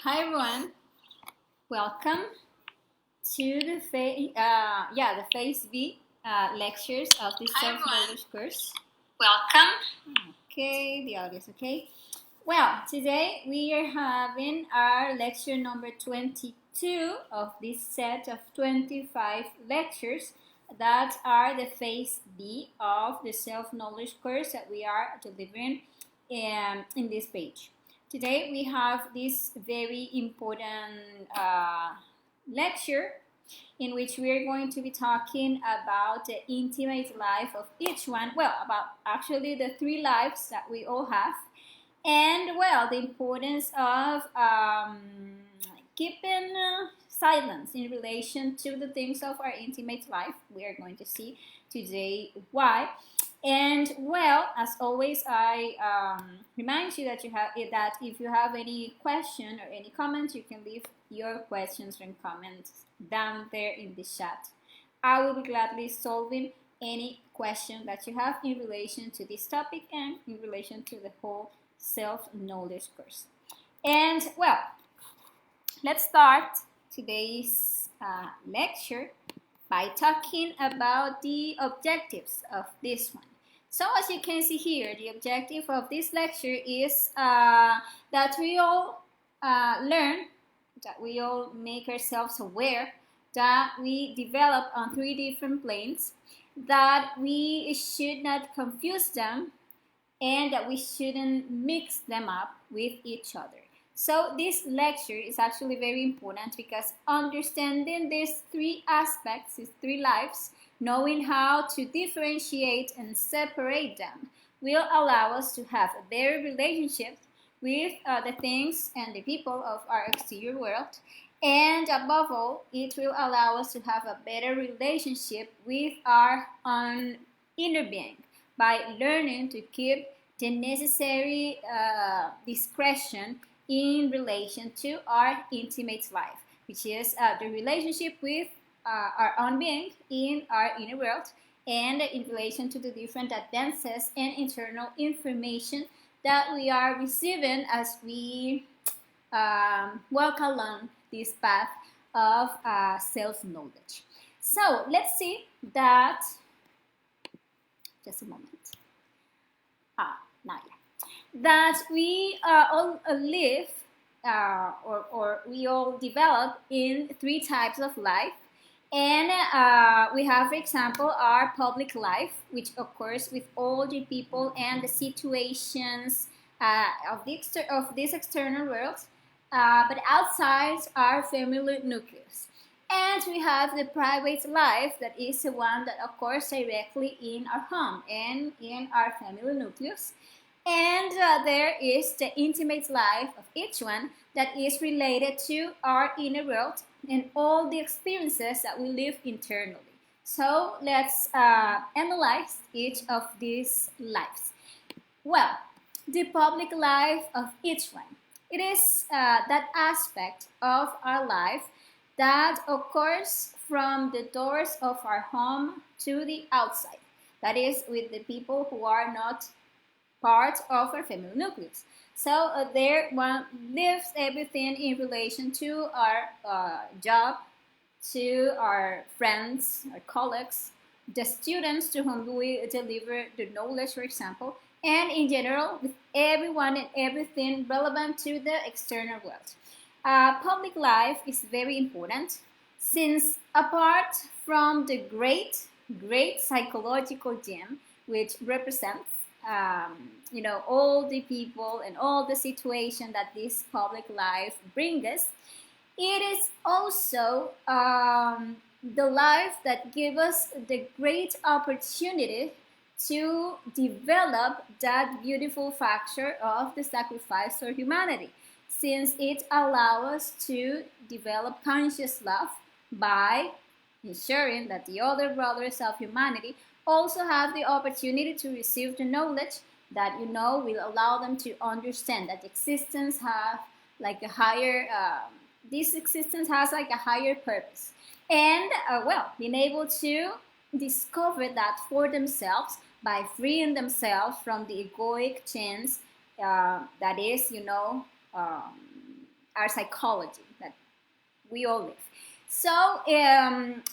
Hi everyone, welcome to the Phase B lectures of the self-knowledge course. Welcome. Okay, the audio is okay. Well, today we are having our lecture number 22 of this set of 25 lectures that are the Phase B of the self-knowledge course that we are delivering in this page. Today we have this very important lecture in which we are going to be talking about the intimate life of each one. Well, about actually the three lives that we all have, and well, the importance of keeping silence in relation to the things of our intimate life. We are going to see today why. And well, as always, I remind you that if you have any question or any comments, you can leave your questions and comments down there in the chat. I will be gladly solving any question that you have in relation to this topic and in relation to the whole self-knowledge course. And well, let's start today's lecture by talking about the objectives of this one. So as you can see here, the objective of this lecture is that we all learn, that we all make ourselves aware that we develop on three different planes, that we should not confuse them, and that we shouldn't mix them up with each other. So this lecture is actually very important because understanding these three aspects, these three lives, knowing how to differentiate and separate them will allow us to have a better relationship with the things and the people of our exterior world. And above all, it will allow us to have a better relationship with our own inner being by learning to keep the necessary discretion in relation to our intimate life, which is the relationship with our own being in our inner world, and in relation to the different advances and internal information that we are receiving as we walk along this path of self-knowledge. So let's see that, just a moment. Now, that we all live or we all develop in three types of life. And we have, for example, our public life, which occurs with all the people and the situations of this external world, but outside our family nucleus. And we have the private life, that is the one that occurs directly in our home and in our family nucleus. And there is the intimate life of each one that is related to our inner world and all the experiences that we live internally. So let's analyze each of these lives. Well, the public life of each one. It is that aspect of our life that occurs from the doors of our home to the outside. That is, with the people who are not part of our family nucleus. So there one lives everything in relation to our job, to our friends, our colleagues, the students to whom we deliver the knowledge, for example, and in general with everyone and everything relevant to the external world. Public life is very important since apart from the great psychological gem, which represents all the people and all the situation that this public life brings us, it is also the life that gives us the great opportunity to develop that beautiful factor of the sacrifice for humanity, since it allows us to develop conscious love by ensuring that the other brothers of humanity also have the opportunity to receive the knowledge that will allow them to understand that existence have like a higher this existence has like a higher purpose, and being able to discover that for themselves by freeing themselves from the egoic chains that is our psychology that we all live. So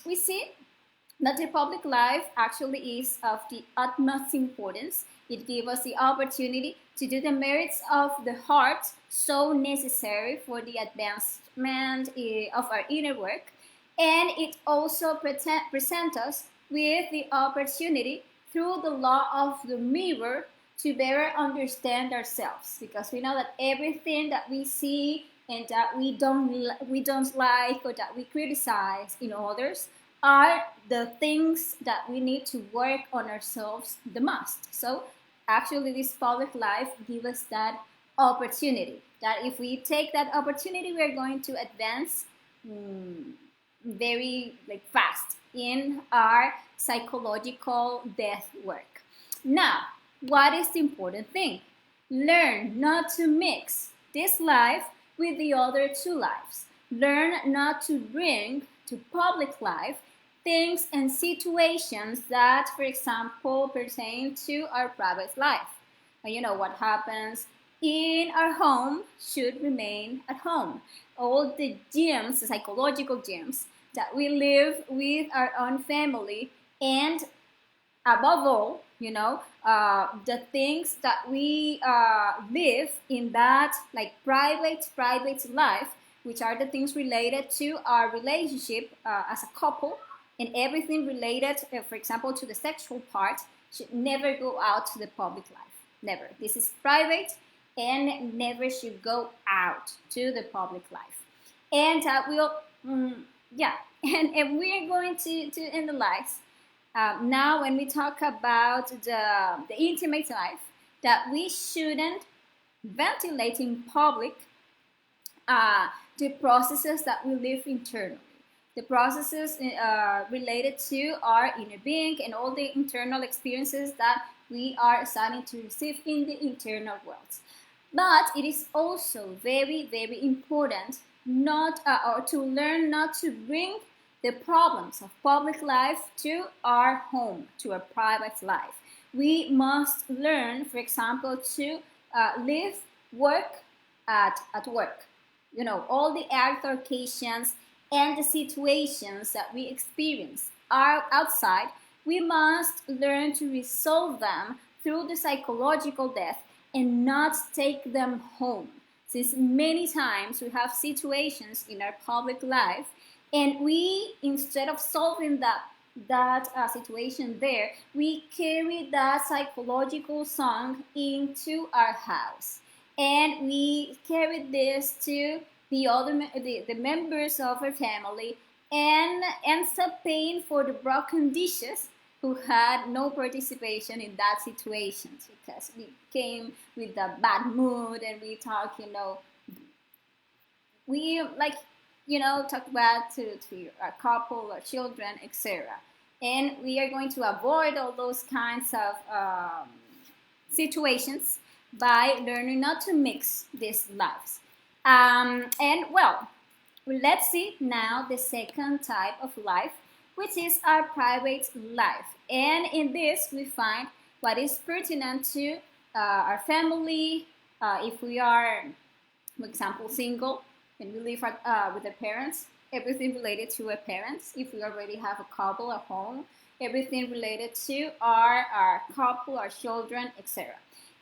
we see that the public life actually is of the utmost importance. It gives us the opportunity to do the merits of the heart, so necessary for the advancement of our inner work. And it also presents us with the opportunity through the law of the mirror to better understand ourselves, because we know that everything that we see and that we don't like or that we criticize in others are the things that we need to work on ourselves the most. So actually this public life gives us that opportunity, that if we take that opportunity, we're going to advance very fast in our psychological death work. Now, what is the important thing? Learn not to mix this life with the other two lives. Learn not to bring to public life things and situations that, for example, pertain to our private life. You know, what happens in our home should remain at home. All the gyms, the psychological gyms that we live with our own family, and above all, the things that we live in that private life, which are the things related to our relationship as a couple, and everything related, for example, to the sexual part, should never go out to the public life. Never. This is private and never should go out to the public life. And and we are going to analyze now, when we talk about the intimate life, that we shouldn't ventilate in public the processes that we live internally, the processes related to our inner being and all the internal experiences that we are starting to receive in the internal world. But it is also very, very important or to learn not to bring the problems of public life to our home, to our private life. We must learn, for example, to live work at work. You know, all the altercations and the situations that we experience are outside. We must learn to resolve them through the psychological death and not take them home. Since many times we have situations in our public life, and we, instead of solving that situation there, we carry that psychological song into our house, and we carry this to the members of our family, and ends up paying for the broken dishes who had no participation in that situation, because we came with a bad mood and we talk, we talk about to our couple, our children, etc. And we are going to avoid all those kinds of situations by learning not to mix these lives. Let's see now the second type of life, which is our private life. And in this, we find what is pertinent to our family, if we are, for example, single, and we live with our parents, everything related to our parents. If we already have a couple at home, everything related to our couple, our children, etc.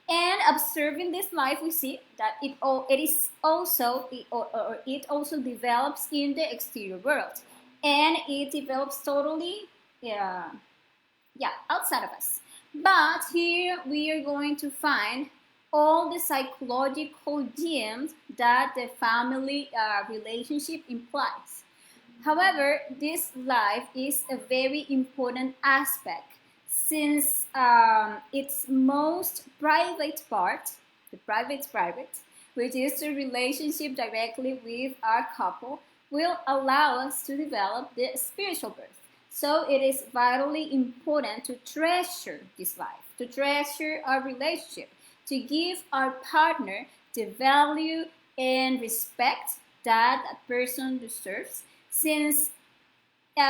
And observing this life, we see that it also develops in the exterior world, and it develops totally, outside of us. But here we are going to find all the psychological gems that the family relationship implies. However, this life is a very important aspect, since its most private part, the private, which is the relationship directly with our couple, will allow us to develop the spiritual birth. So it is vitally important to treasure this life, to treasure our relationship, to give our partner the value and respect that that person deserves, since she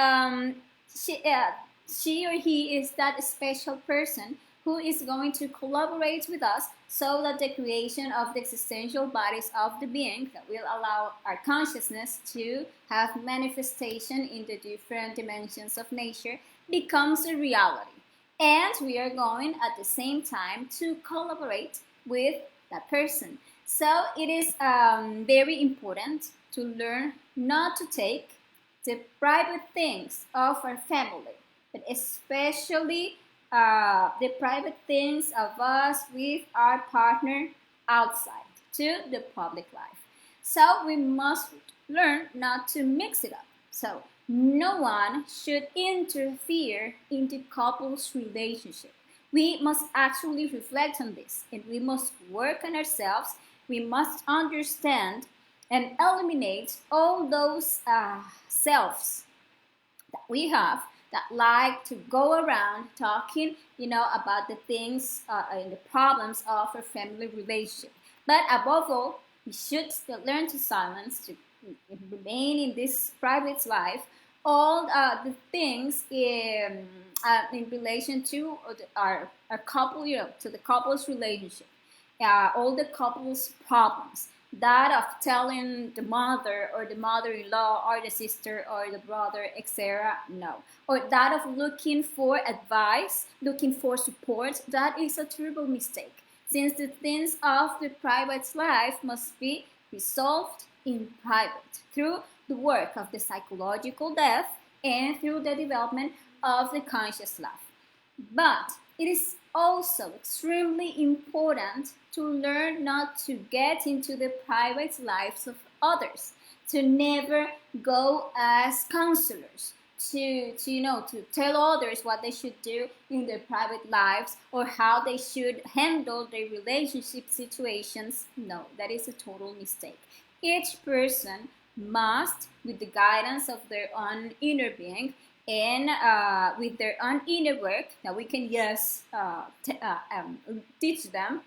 or he is that special person who is going to collaborate with us so that the creation of the existential bodies of the being that will allow our consciousness to have manifestation in the different dimensions of nature becomes a reality. And we are going at the same time to collaborate with that person. So it is very important to learn not to take the private things of our family, but especially the private things of us with our partner outside to the public life. So we must learn not to mix it up. So no one should interfere in the couple's relationship. We must actually reflect on this and we must work on ourselves. We must understand and eliminate all those selves that we have that like to go around talking, about the things and the problems of a family relationship. But above all, we should still learn to silence, to remain in this private life, all the things in relation to our couple, to the couple's relationship, all the couple's problems, that of telling the mother or the mother-in-law or the sister or the brother, etc. No. Or that of looking for advice, looking for support, that is a terrible mistake, since the things of the private life must be resolved in private through the work of the psychological depth and through the development of the conscious life. But it is also extremely important to learn not to get into the private lives of others, to never go as counselors, to tell others what they should do in their private lives or how they should handle their relationship situations. No, that is a total mistake. Each person must, with the guidance of their own inner being, and with their own inner work that we can teach them,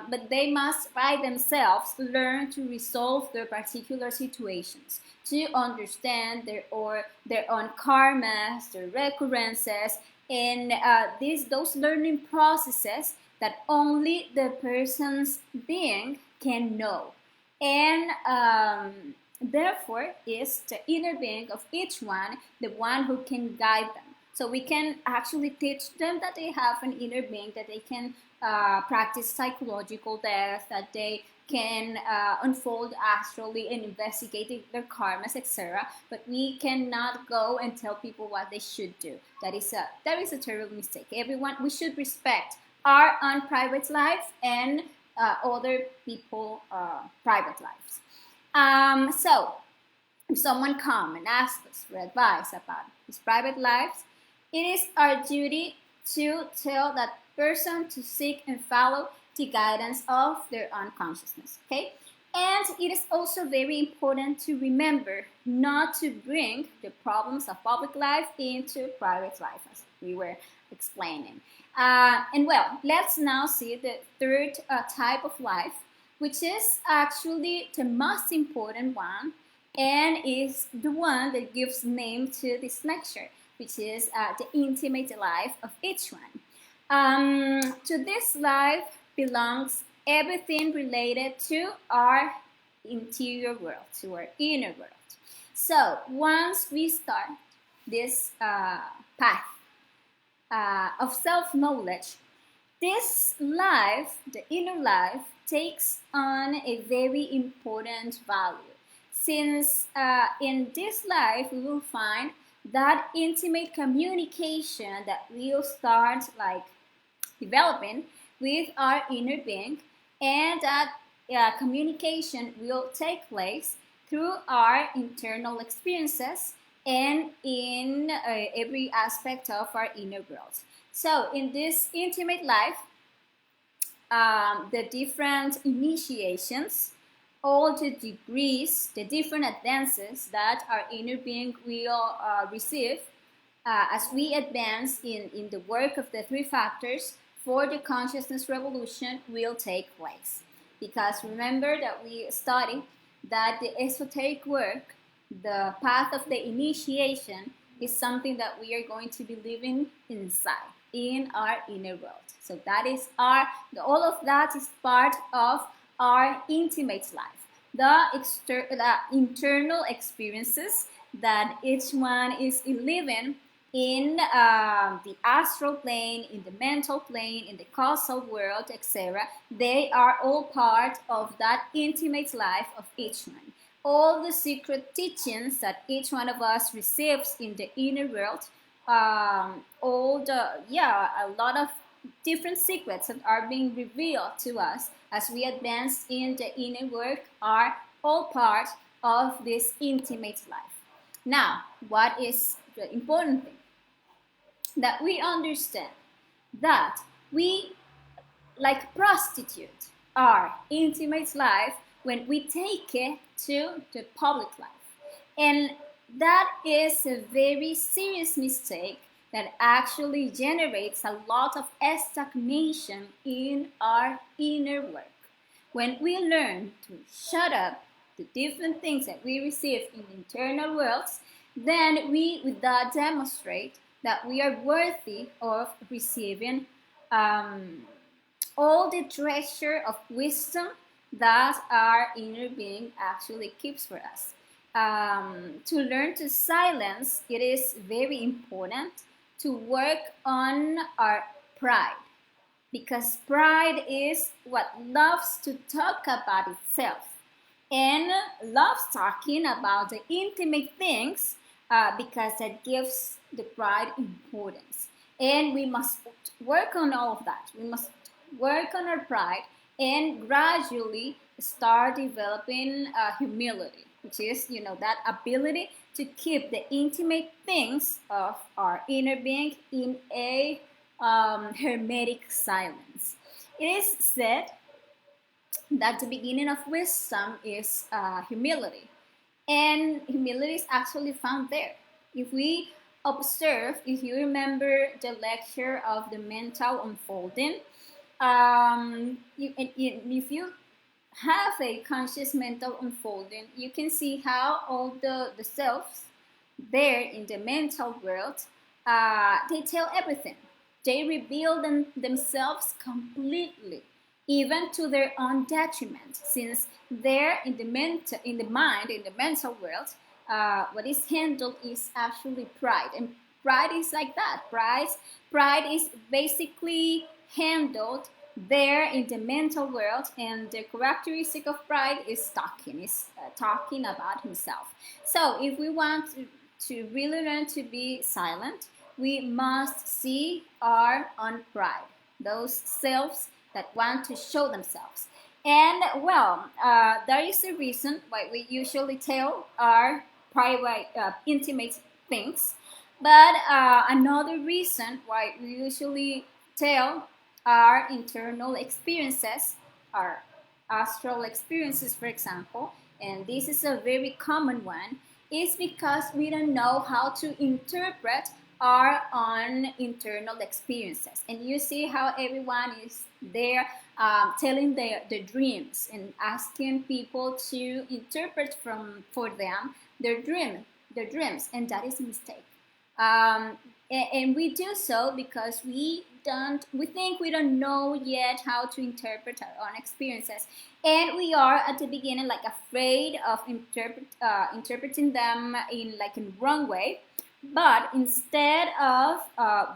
but they must by themselves learn to resolve their particular situations, to understand their own karmas, their recurrences, and those learning processes that only the person's being can know. And therefore, is the inner being of each one the one who can guide them. So we can actually teach them that they have an inner being, that they can practice psychological death, that they can unfold astrally and investigate their karmas, etc. But we cannot go and tell people what they should do. That is a terrible mistake. We should respect our own private life and other people' private lives. So, if someone comes and asks us for advice about his private lives, it is our duty to tell that person to seek and follow the guidance of their own consciousness. Okay? And it is also very important to remember not to bring the problems of public life into private life, as we were explaining. And well, let's now see the third type of life, which is actually the most important one and is the one that gives name to this lecture, which is the intimate life of each one. To this life belongs everything related to our interior world, to our inner world. So once we start this path of self-knowledge, this life, the inner life, takes on a very important value, since in this life we will find that intimate communication that will start developing with our inner being, and that communication will take place through our internal experiences and in every aspect of our inner world. So in this intimate life, the different initiations, all the degrees, the different advances that our inner being will receive as we advance in the work of the three factors for the consciousness revolution will take place. Because remember that we studied that the esoteric work, the path of the initiation, is something that we are going to be living inside. in our inner world. So that is all of that is part of our intimate life. The internal experiences that each one is living in the astral plane, in the mental plane, in the causal world, etc. They are all part of that intimate life of each one. All the secret teachings that each one of us receives in the inner world, a lot of different secrets that are being revealed to us as we advance in the inner work are all part of this intimate life. Now, what is the important thing? That we understand that we, like, prostitute our intimate life when we take it to the public life. And that is a very serious mistake that actually generates a lot of stagnation in our inner work. When we learn to shut up the different things that we receive in internal worlds, then we would demonstrate that we are worthy of receiving all the treasure of wisdom that our inner being actually keeps for us. To learn to silence, it is very important to work on our pride, because pride is what loves to talk about itself and loves talking about the intimate things, because that gives the pride importance. And we must work on all of that. We must work on our pride and gradually start developing humility, which is, that ability to keep the intimate things of our inner being in a hermetic silence. It is said that the beginning of wisdom is humility, and humility is actually found there. If we observe, if you remember the lecture of the mental unfolding, if you have a conscious mental unfolding, you can see how all the selves there in the mental world, they tell everything. They reveal themselves completely, even to their own detriment, since there in the mind, in the mental world, what is handled is actually pride. And pride is like that. Pride is basically handled there in the mental world, and the characteristic of pride is talking about himself. So if we want to really learn to be silent, we must see our own pride, those selves that want to show themselves. And there is a reason why we usually tell our private, intimate things, but another reason why we usually tell our internal experiences, our astral experiences, for example, and this is a very common one, is because we don't know how to interpret our own internal experiences. And you see how everyone is there telling their dreams and asking people to interpret for them their dreams, and that is a mistake. And we do so because we think we don't know yet how to interpret our own experiences, and we are at the beginning like afraid of interpreting them in wrong way. But instead of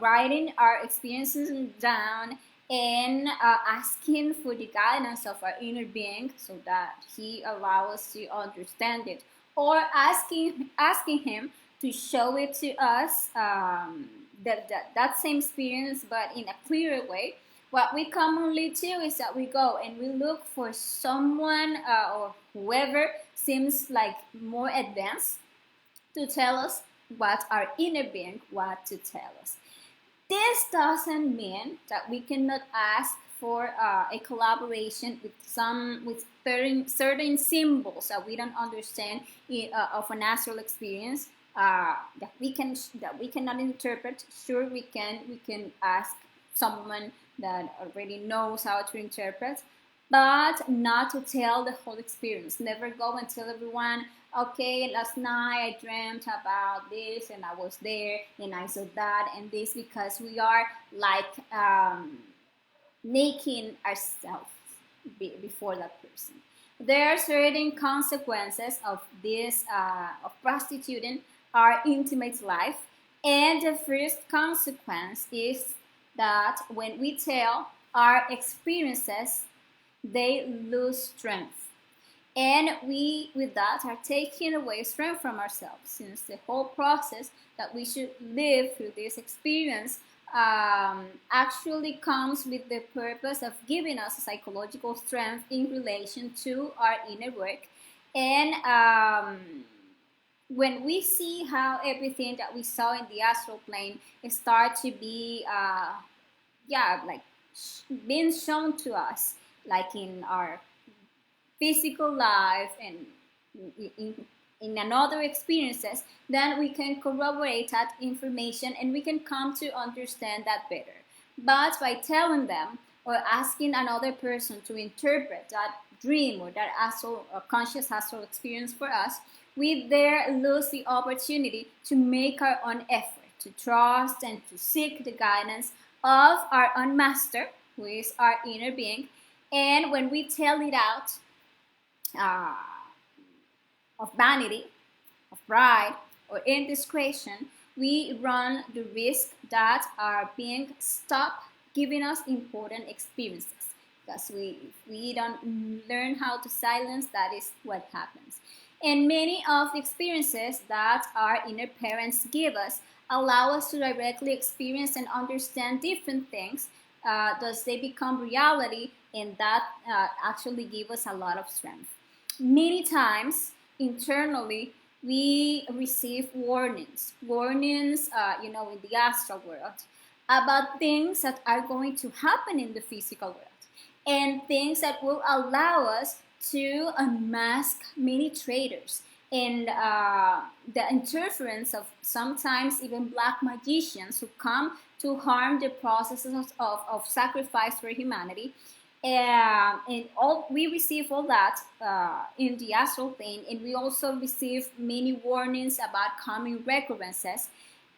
writing our experiences down and asking for the guidance of our inner being so that he allows us to understand it, or asking him to show it to us, that same experience but in a clearer way, what we commonly do is that we go and we look for someone or whoever seems like more advanced to tell us what our inner being wants to tell us. This doesn't mean that we cannot ask for a collaboration with certain symbols that we don't understand of an astral experience, that we cannot interpret. Sure, we can ask someone that already knows how to interpret, but not to tell the whole experience. Never go and tell everyone, okay, last night I dreamt about this and I was there and I saw that and this, because we are like making ourselves before that person. There are certain consequences of this, of prostituting our intimate life. And the first consequence is that when we tell our experiences, they lose strength. And we, with that, are taking away strength from ourselves, since the whole process that we should live through this experience actually comes with the purpose of giving us psychological strength in relation to our inner work. And when we see how everything that we saw in the astral plane start to be, like being shown to us, like in our physical life and in, in another experiences, then we can corroborate that information and we can come to understand that better. But by telling them or asking another person to interpret that dream or that astral or conscious astral experience for us, we there lose the opportunity to make our own effort, to trust and to seek the guidance of our own master, who is our inner being. And when we tell it out, uh, of vanity, of pride, or indiscretion, we run the risk that our being stop giving us important experiences. Because if we don't learn how to silence, that is what happens. And many of the experiences that our inner parents give us allow us to directly experience and understand different things. Thus, they become reality, and that actually give us a lot of strength. Many times, internally, we receive warnings, in the astral world, about things that are going to happen in the physical world, and things that will allow us to unmask many traitors, and the interference of sometimes even black magicians who come to harm the processes of sacrifice for humanity. And all we receive all that in the astral plane, and we also receive many warnings about coming recurrences.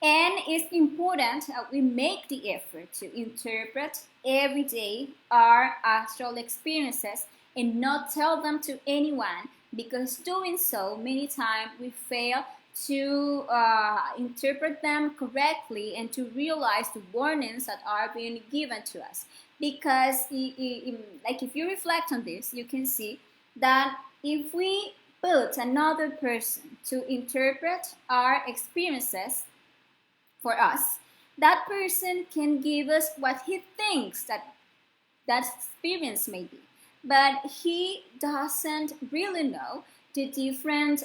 And it's important that we make the effort to interpret every day our astral experiences and not tell them to anyone, because doing so, many times we fail to interpret them correctly and to realize the warnings that are being given to us. Because, like, if you reflect on this, you can see that if we put another person to interpret our experiences for us, that person can give us what he thinks that experience may be, but he doesn't really know the different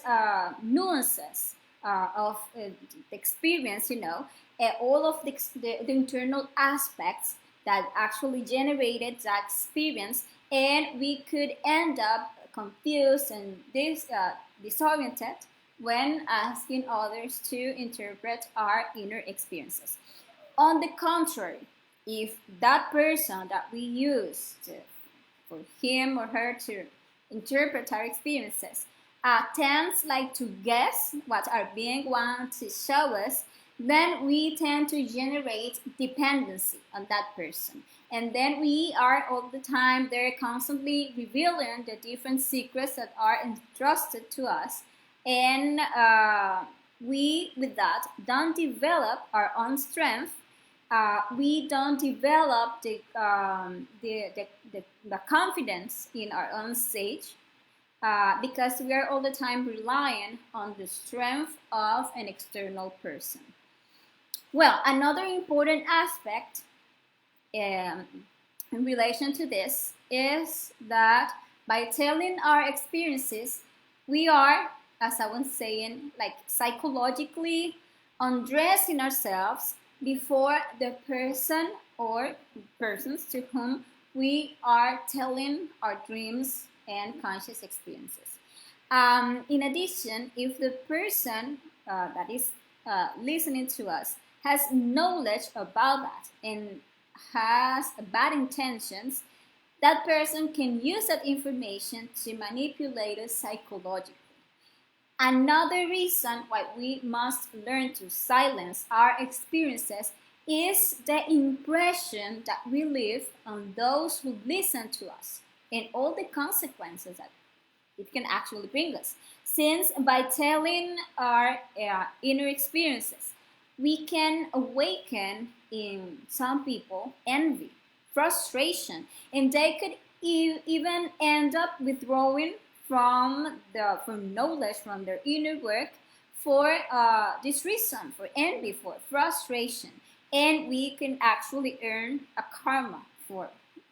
nuances of the experience, all of the internal aspects that actually generated that experience, and we could end up confused and disoriented when asking others to interpret our inner experiences. On the contrary, if that person that we use for him or her to interpret our experiences tends like to guess what our being wants to show us, then we tend to generate dependency on that person. And then we are all the time there constantly revealing the different secrets that are entrusted to us. And we, with that, don't develop our own strength. We don't develop the confidence in our own stage, because we are all the time relying on the strength of an external person. Well, another important aspect in relation to this is that by telling our experiences, we are, as I was saying, like psychologically undressing ourselves before the person or persons to whom we are telling our dreams and conscious experiences. In addition, if the person that is listening to us has knowledge about that and has bad intentions, that person can use that information to manipulate us psychologically. Another reason why we must learn to silence our experiences is the impression that we leave on those who listen to us and all the consequences that it can actually bring us. Since by telling our inner experiences, we can awaken in some people envy, frustration, and they could even end up withdrawing from knowledge from their inner work for this reason, for envy, for frustration, and we can actually earn a karma for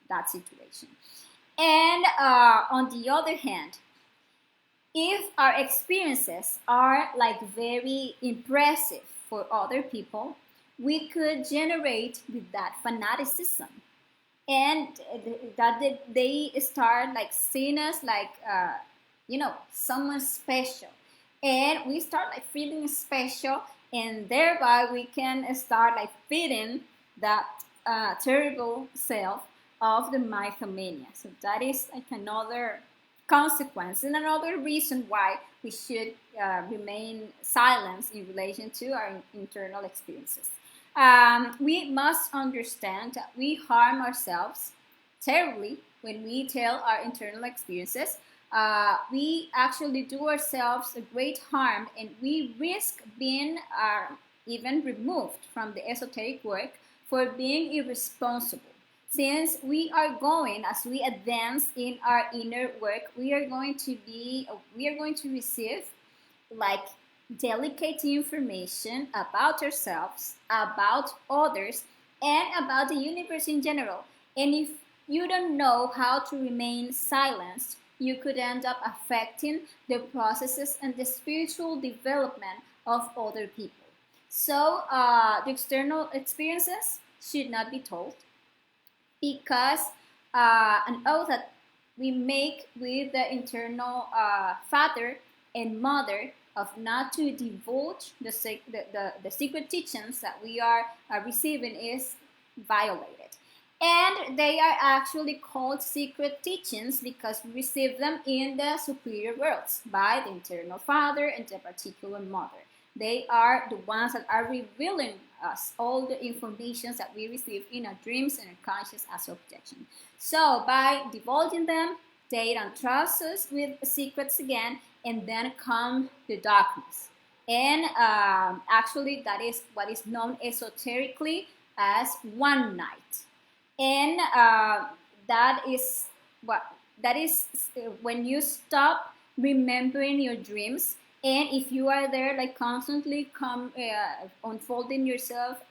that situation. And on the other hand, if our experiences are like very impressive for other people, we could generate with that fanaticism, and that they start like seeing us like someone special, and we start like feeling special, and thereby we can start like feeding that terrible self of the mythomania. So that is like another consequence and another reason why we should remain silent in relation to our internal experiences. We must understand that we harm ourselves terribly when we tell our internal experiences. We actually do ourselves a great harm, and we risk being even removed from the esoteric work for being irresponsible. Since we are going, as we advance in our inner work, we are going to receive like delicate information about ourselves, about others, and about the universe in general. And if you don't know how to remain silenced, you could end up affecting the processes and the spiritual development of other people. So the external experiences should not be told, because an oath that we make with the internal father and mother of not to divulge the secret teachings that we are receiving is violated. And they are actually called secret teachings because we receive them in the superior worlds by the internal father and the particular mother. They are the ones that are revealing us all the information that we receive in our dreams and our conscious as objection. So by divulging them, they don't trust us with secrets again, and then come the darkness. And actually, that is what is known esoterically as one night. And that is when you stop remembering your dreams, and if you are there like constantly unfolding yourself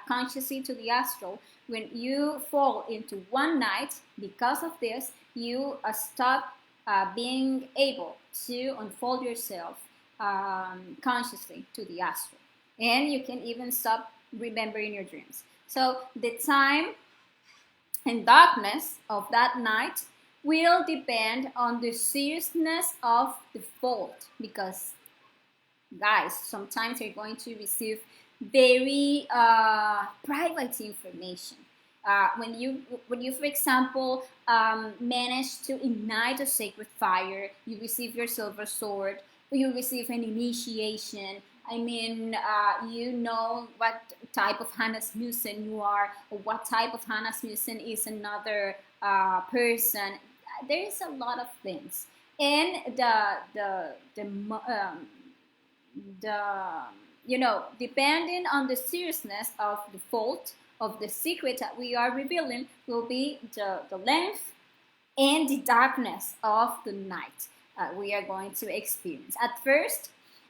consciously to the astral, when you fall into one night because of this, you stop being able to unfold yourself consciously to the astral, and you can even stop remembering your dreams. So the time and darkness of that night will depend on the seriousness of the fault, because guys, sometimes you're going to receive very private information. When you, for example, manage to ignite a sacred fire, you receive your silver sword, or you receive an initiation. I mean, you know what type of Hanasmussen you are, or what type of Hanasmussen is another person. There is a lot of things, and depending on the seriousness of the fault of the secret that we are revealing, will be the length and the darkness of the night we are going to experience. At first,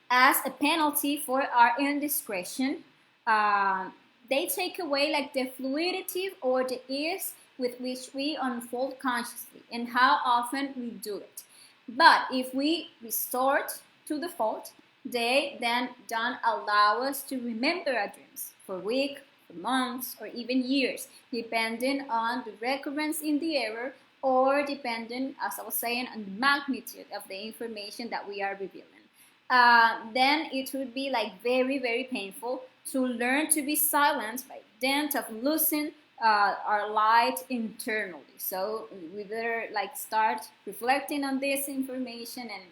as a penalty for our indiscretion, they take away like the fluidity or the ease with which we unfold consciously and how often we do it. But if we resort to the fault, they then don't allow us to remember our dreams for weeks, for months, or even years, depending on the recurrence in the error, or depending, as I was saying, on the magnitude of the information that we are revealing. Then it would be like very, very painful to learn to be silent by dint of losing our light internally. So we better like start reflecting on this information and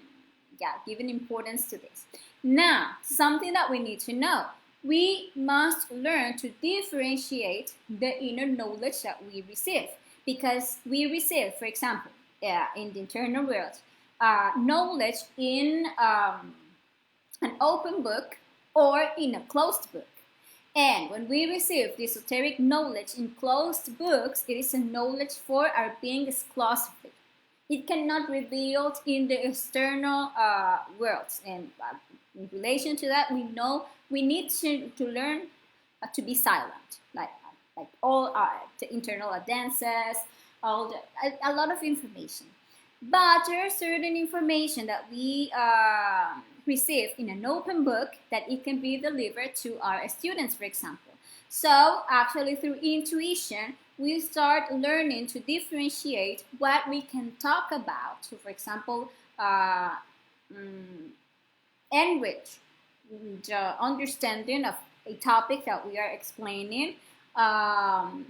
yeah, giving importance to this. Now, something that we need to know. We must learn to differentiate the inner knowledge that we receive, because we receive, for example, in the internal world, knowledge in an open book or in a closed book. And when we receive the esoteric knowledge in closed books, it is a knowledge for our being exclusively. It cannot be revealed in the external worlds. And in relation to that, we know we need to learn to be silent, like all the internal dances, a lot of information. But there are certain information that we receive in an open book that it can be delivered to our students, for example. So actually through intuition, we start learning to differentiate what we can talk about. So for example, enrich the understanding of a topic that we are explaining. And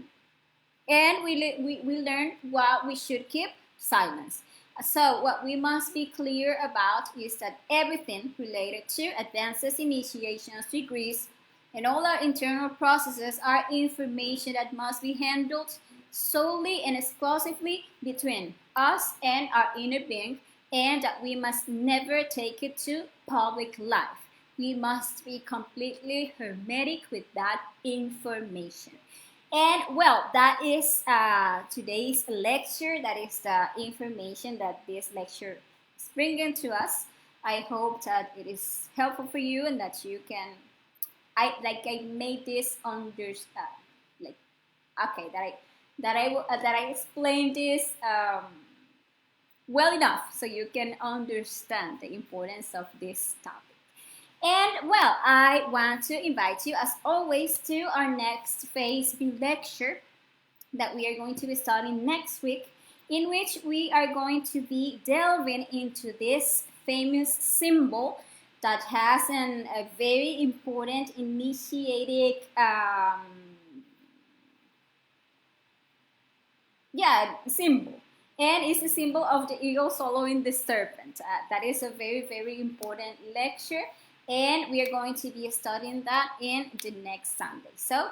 we learn what we should keep silence. So what we must be clear about is that everything related to advances, initiations, degrees, and all our internal processes are information that must be handled solely and exclusively between us and our inner being, and that we must never take it to public life. We must be completely hermetic with that information. And well, that is today's lecture. That is the information that this lecture is bringing to us. I hope that it is helpful for you and that you can. I made this understand. Like okay, that I explained this well enough so you can understand the importance of this topic. And well, I want to invite you, as always, to our next phase lecture that we are going to be starting next week, in which we are going to be delving into this famous symbol that has a very important initiatic symbol. And it's a symbol of the eagle swallowing the serpent. That is a very, very important lecture. And we are going to be studying that in the next Sunday. So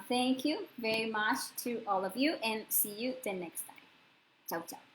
thank you very much to all of you and see you the next time. Ciao, ciao.